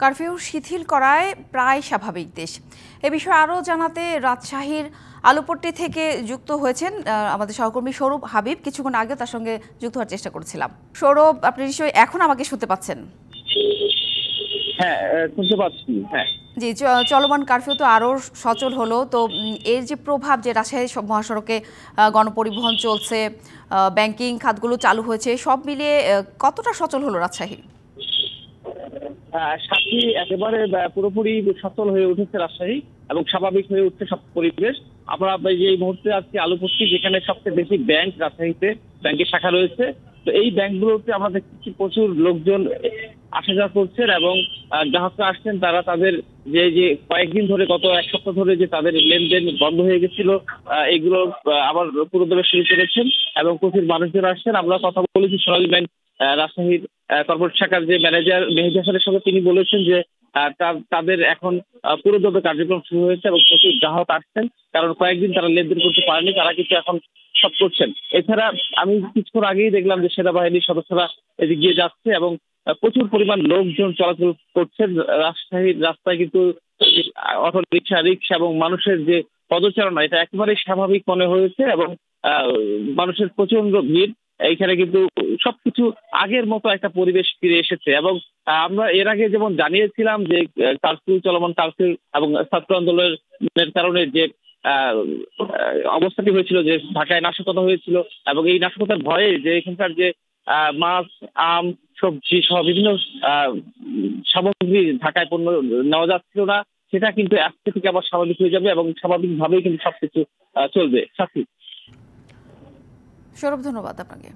Curfew শিথিল করায় প্রায় স্বাভাবিক দেশ। এ বিষয়ে আরও জানাতে রাজশাহীর আলুপট্টি থেকে যুক্ত হয়েছেন আমাদের সহকর্মী সৌরভ হাবিব। কিছুক্ষণ আগে তার সঙ্গে যুক্ত হওয়ার চেষ্টা করছিলাম। সৌরভ, আপনি নিশ্চয়ই এখন আমাকে শুনতে পাচ্ছেন? হ্যাঁ, শুনতে পাচ্ছি। হ্যাঁ, জি, চলমান কারফিউ তো আরও সচল হলো। তো এর যে প্রভাব, যে রাজশাহী মহাসড়কে গণপরিবহন চলছে, ব্যাংকিং খাতগুলো চালু হয়েছে, সব মিলিয়ে কতটা সচল হলো রাজশাহী? সাথী একেবারে পুরোপুরি সচল হয়ে উঠেছে রাজশাহী এবং স্বাভাবিক হয়ে উঠছে সব পরিবেশ। আমরা এই মুহূর্তে আজকে আলুপট্টি, যেখানে সবচেয়ে বেশি ব্যাংক রাজশাহীতে ব্যাংকের শাখা রয়েছে। তো এই ব্যাংকগুলোতে আমরা দেখছি প্রচুর লোকজন আসা যাওয়া করছেন এবং গ্রাহকরা আসছেন। তারা তাদের যে কয়েকদিন ধরে, গত এক সপ্তাহ ধরে যে তাদের লেনদেন বন্ধ হয়ে গেছিল, এগুলো আবার পুরোদমে শুরু করেছেন এবং প্রচুর মানুষজন আসছেন। আমরা কথা বলেছি সোনালী ব্যাংক রাজশাহীর কর্পোরেট শাখার যে ম্যানেজার মেহেদী হাসানের সঙ্গে। তিনি বলেছেন যে তাদের এখন পুরোদমে কার্যক্রম শুরু হয়েছে এবং প্রচুর গ্রাহক আসছেন, কারণ কয়েকদিন তারা লেনদেন করতে পারেনি। তারা কিন্তু এখন সব করছেন। এছাড়া আমি কিছুক্ষণ আগেই দেখলাম যে সেনাবাহিনীর সদস্যরা এদিক দিয়ে যাচ্ছে এবং প্রচুর পরিমাণ লোকজন চলাচল করছেন রাজশাহীর রাস্তায়। কিন্তু অটো রিক্সা এবং মানুষের যে পদচারণা, এটা একেবারেই স্বাভাবিক মনে হয়েছে এবং মানুষের প্রচন্ড ভিড়। এইখানে কিন্তু সবকিছু আগের মতো একটা পরিবেশ ফিরে এসেছে এবং আমরা এর আগে যেমন জানিয়েছিলাম যে চলমান কারফিউ এবং ছাত্র আন্দোলনের কারণে যে অবস্থাটি হয়েছিল, যে ঢাকায় নাশকতা হয়েছিল এবং এই নাশকতার ভয়ে যে এখানকার যে মাছ, আম, সবজি সহ বিভিন্ন সামগ্রী ঢাকায় পণ্য নেওয়া যাচ্ছিল না, সেটা কিন্তু আজকে থেকে আবার স্বাভাবিক হয়ে যাবে এবং স্বাভাবিকভাবেই কিন্তু সবকিছু চলবে। সাথী। সৌরভ, ধন্যবাদ আপনাকে।